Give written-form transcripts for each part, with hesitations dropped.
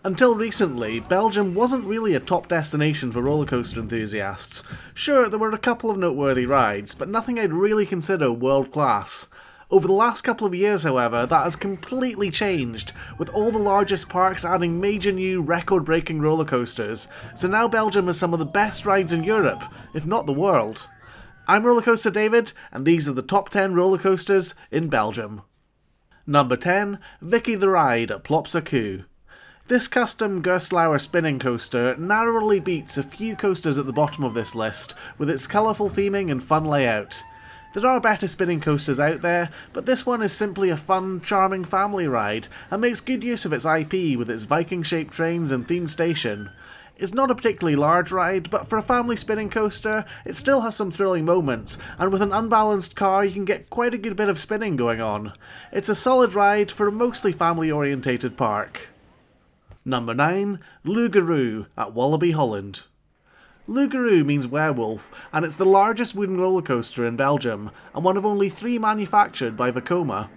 Until recently, Belgium wasn't really a top destination for rollercoaster enthusiasts. Sure, there were a couple of noteworthy rides, but nothing I'd really consider world class. Over the last couple of years, however, that has completely changed, with all the largest parks adding major new record-breaking rollercoasters, so now Belgium has some of the best rides in Europe, if not the world. I'm Rollercoaster David, and these are the top 10 rollercoasters in Belgium. Number 10, Vicky the Ride at Pulsar. This custom Gerstlauer spinning coaster narrowly beats a few coasters at the bottom of this list, with its colourful theming and fun layout. There are better spinning coasters out there, but this one is simply a fun, charming family ride, and makes good use of its IP with its Viking-shaped trains and themed station. It's not a particularly large ride, but for a family spinning coaster, it still has some thrilling moments, and with an unbalanced car you can get quite a good bit of spinning going on. It's a solid ride for a mostly family-orientated park. Number 9, Lougarou at Walibi Holland. Lougarou means werewolf, and it's the largest wooden roller coaster in Belgium, and one of only 3 manufactured by Vekoma.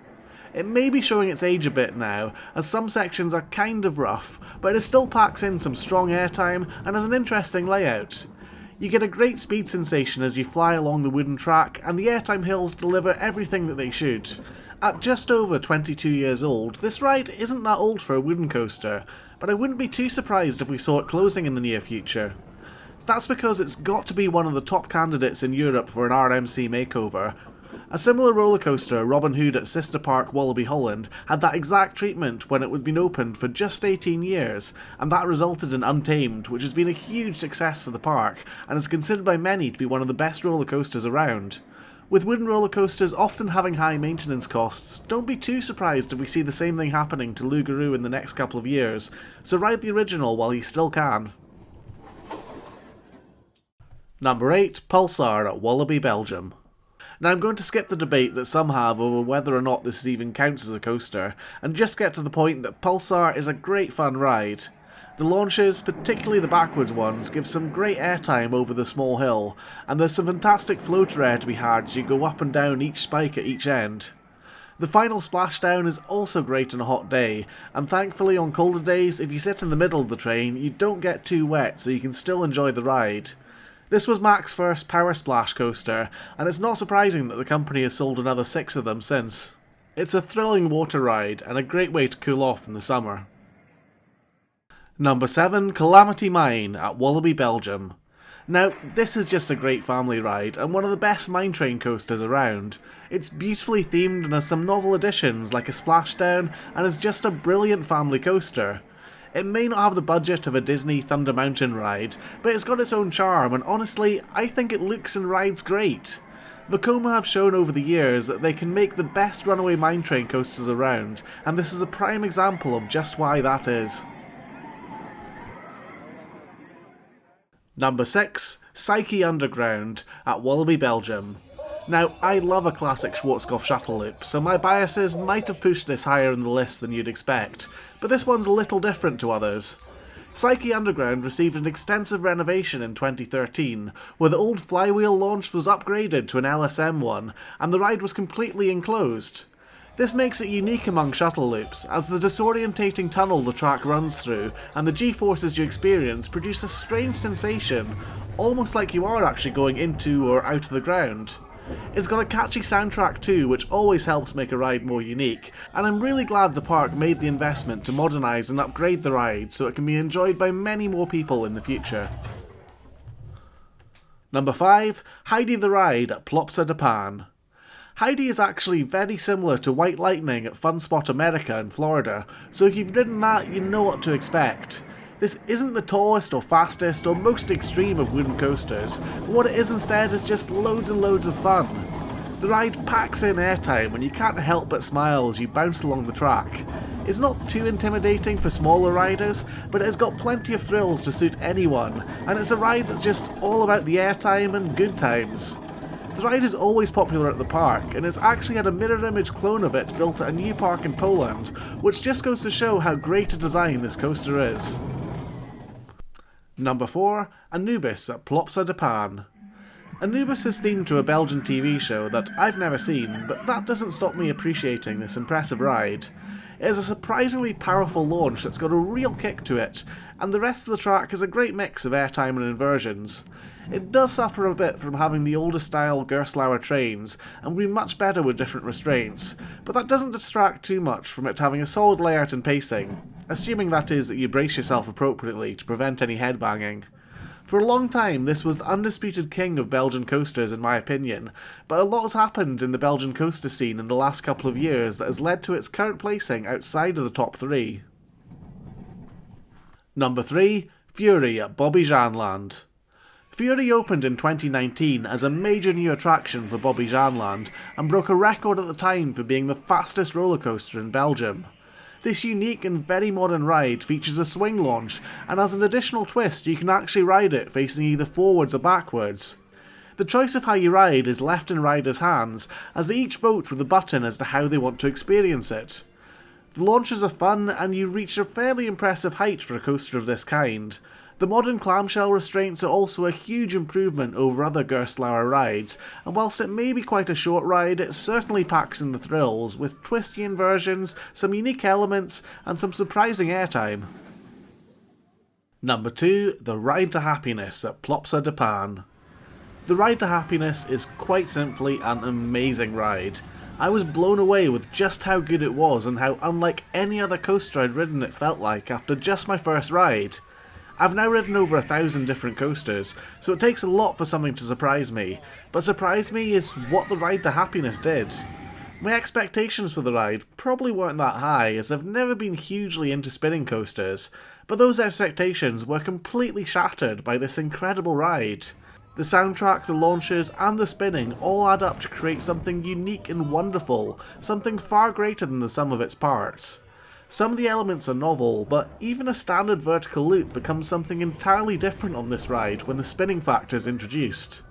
It may be showing its age a bit now, as some sections are kind of rough, but it still packs in some strong airtime and has an interesting layout. You get a great speed sensation as you fly along the wooden track, and the airtime hills deliver everything that they should. At just over 22 years old, this ride isn't that old for a wooden coaster, but I wouldn't be too surprised if we saw it closing in the near future. That's because it's got to be one of the top candidates in Europe for an RMC makeover. A similar roller coaster, Robin Hood at Sister Park Walibi Holland, had that exact treatment when it had been opened for just 18 years, and that resulted in Untamed, which has been a huge success for the park, and is considered by many to be one of the best roller coasters around. With wooden roller coasters often having high maintenance costs, don't be too surprised if we see the same thing happening to Lougarou in the next couple of years, so ride the original while you still can. Number 8, Pulsar at Walibi, Belgium. Now I'm going to skip the debate that some have over whether or not this even counts as a coaster, and just get to the point that Pulsar is a great fun ride. The launches, particularly the backwards ones, give some great airtime over the small hill, and there's some fantastic floater air to be had as you go up and down each spike at each end. The final splashdown is also great on a hot day, and thankfully on colder days, if you sit in the middle of the train, you don't get too wet so you can still enjoy the ride. This was Mac's first Power Splash coaster, and it's not surprising that the company has sold another 6 of them since. It's a thrilling water ride, and a great way to cool off in the summer. Number 7, Calamity Mine at Walibi, Belgium. Now, this is just a great family ride, and one of the best mine train coasters around. It's beautifully themed and has some novel additions like a splashdown, and is just a brilliant family coaster. It may not have the budget of a Disney Thunder Mountain ride, but it's got its own charm, and honestly, I think it looks and rides great. Vekoma have shown over the years that they can make the best runaway mine train coasters around, and this is a prime example of just why that is. Number 6, Psyké Underground at Walibi, Belgium. Now, I love a classic Schwarzkopf shuttle loop, so my biases might have pushed this higher in the list than you'd expect, but this one's a little different to others. Psyké Underground received an extensive renovation in 2013, where the old flywheel launch was upgraded to an LSM one, and the ride was completely enclosed. This makes it unique among shuttle loops, as the disorientating tunnel the track runs through and the G-forces you experience produce a strange sensation, almost like you are actually going into or out of the ground. It's got a catchy soundtrack too, which always helps make a ride more unique, and I'm really glad the park made the investment to modernise and upgrade the ride so it can be enjoyed by many more people in the future. Number 5, Heidi the Ride at Plopsa de Pan. Heidi is actually very similar to White Lightning at Fun Spot America in Florida, so if you've ridden that, you know what to expect. This isn't the tallest or fastest or most extreme of wooden coasters, but what it is instead is just loads and loads of fun. The ride packs in airtime and you can't help but smile as you bounce along the track. It's not too intimidating for smaller riders, but it has got plenty of thrills to suit anyone, and it's a ride that's just all about the airtime and good times. The ride is always popular at the park, and it's actually had a mirror image clone of it built at a new park in Poland, which just goes to show how great a design this coaster is. Number 4, Anubis at Plopsa de Pan. Anubis is themed to a Belgian TV show that I've never seen, but that doesn't stop me appreciating this impressive ride. It is a surprisingly powerful launch that's got a real kick to it, and the rest of the track is a great mix of airtime and inversions. It does suffer a bit from having the older style Gerstlauer trains, and will be much better with different restraints, but that doesn't distract too much from it having a solid layout and pacing, assuming that is that you brace yourself appropriately to prevent any headbanging. For a long time, this was the undisputed king of Belgian coasters in my opinion, but a lot has happened in the Belgian coaster scene in the last couple of years that has led to its current placing outside of the top 3. Number 3. Fury at Bobbejaanland. Fury opened in 2019 as a major new attraction for Bobbejaanland and broke a record at the time for being the fastest roller coaster in Belgium. This unique and very modern ride features a swing launch, and as an additional twist you can actually ride it facing either forwards or backwards. The choice of how you ride is left in riders' hands, as they each vote with a button as to how they want to experience it. The launches are fun, and you reach a fairly impressive height for a coaster of this kind. The modern clamshell restraints are also a huge improvement over other Gerstlauer rides, and whilst it may be quite a short ride, it certainly packs in the thrills, with twisty inversions, some unique elements, and some surprising airtime. Number 2. The Ride to Happiness at Pulsar de Pan. The Ride to Happiness is quite simply an amazing ride. I was blown away with just how good it was and how unlike any other coaster I'd ridden it felt like after just my first ride. I've now ridden over 1,000 different coasters, so it takes a lot for something to surprise me, but surprise me is what the Ride to Happiness did. My expectations for the ride probably weren't that high, as I've never been hugely into spinning coasters, but those expectations were completely shattered by this incredible ride. The soundtrack, the launches, and the spinning all add up to create something unique and wonderful, something far greater than the sum of its parts. Some of the elements are novel, but even a standard vertical loop becomes something entirely different on this ride when the spinning factor is introduced.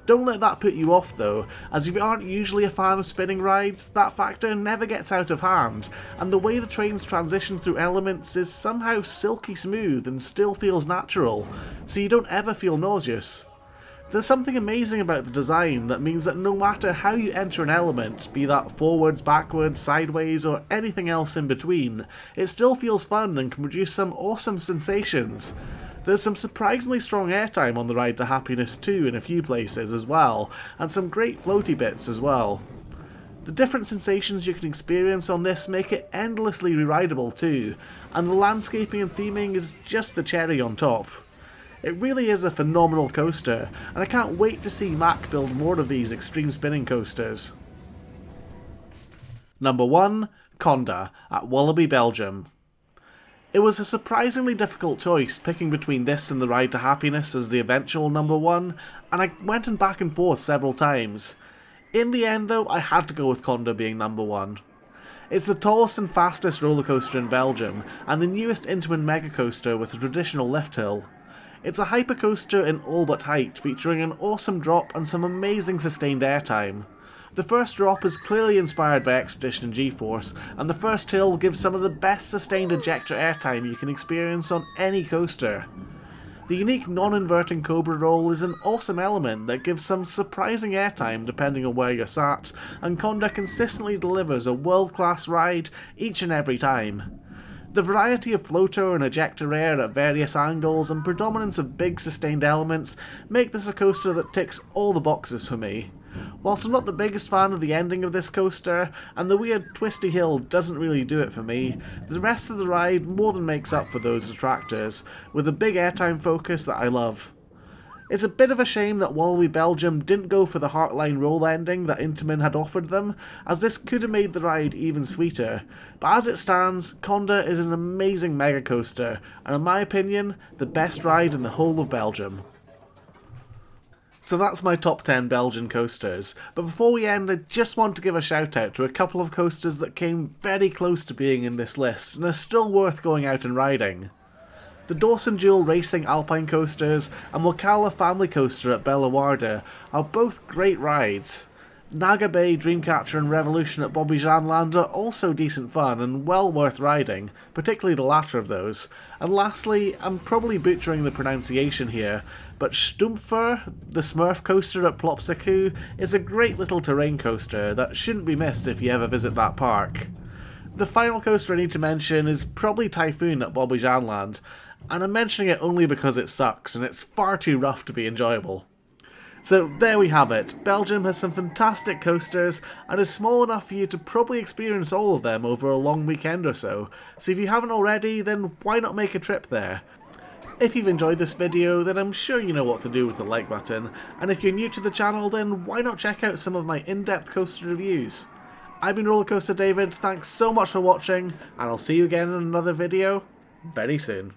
Don't let that put you off though, as if you aren't usually a fan of spinning rides, that factor never gets out of hand, and the way the trains transition through elements is somehow silky smooth and still feels natural, so you don't ever feel nauseous. There's something amazing about the design that means that no matter how you enter an element, be that forwards, backwards, sideways, or anything else in between, it still feels fun and can produce some awesome sensations. There's some surprisingly strong airtime on the Ride to Happiness too in a few places as well, and some great floaty bits as well. The different sensations you can experience on this make it endlessly re-rideable too, and the landscaping and theming is just the cherry on top. It really is a phenomenal coaster, and I can't wait to see Mack build more of these extreme spinning coasters. Number 1. Kondaa at Walibi, Belgium. It was a surprisingly difficult choice picking between this and the Ride to Happiness as the eventual number 1, and I went back and forth several times. In the end though, I had to go with Kondaa being number 1. It's the tallest and fastest roller coaster in Belgium, and the newest Intamin mega coaster with a traditional lift hill. It's a hypercoaster in all but height, featuring an awesome drop and some amazing sustained airtime. The first drop is clearly inspired by Expedition and G-Force, and the first hill gives some of the best sustained ejector airtime you can experience on any coaster. The unique non-inverting Cobra roll is an awesome element that gives some surprising airtime depending on where you're sat, and Kondaa consistently delivers a world-class ride each and every time. The variety of floater and ejector air at various angles and predominance of big sustained elements make this a coaster that ticks all the boxes for me. Whilst I'm not the biggest fan of the ending of this coaster, and the weird twisty hill doesn't really do it for me, the rest of the ride more than makes up for those detractors, with a big airtime focus that I love. It's a bit of a shame that Walibi Belgium didn't go for the Heartline roll ending that Intamin had offered them, as this could have made the ride even sweeter, but as it stands, Kondaa is an amazing mega coaster, and in my opinion, the best ride in the whole of Belgium. So that's my top 10 Belgian coasters, but before we end I just want to give a shout out to a couple of coasters that came very close to being in this list and are still worth going out and riding. The Dawson Dual Racing Alpine Coasters and Wakala Family Coaster at Bellewaerde are both great rides. Naga Bay, Dreamcatcher and Revolution at Bobbejaanland are also decent fun and well worth riding, particularly the latter of those. And lastly, I'm probably butchering the pronunciation here, but Stumpfer, the Smurf coaster at Plopsacu, is a great little terrain coaster that shouldn't be missed if you ever visit that park. The final coaster I need to mention is probably Typhoon at Bobbejaanland, and I'm mentioning it only because it sucks and it's far too rough to be enjoyable. So there we have it. Belgium has some fantastic coasters and is small enough for you to probably experience all of them over a long weekend or so. So if you haven't already, then why not make a trip there? If you've enjoyed this video, then I'm sure you know what to do with the like button, and if you're new to the channel, then why not check out some of my in-depth coaster reviews. I've been Rollercoaster David, thanks so much for watching, and I'll see you again in another video very soon.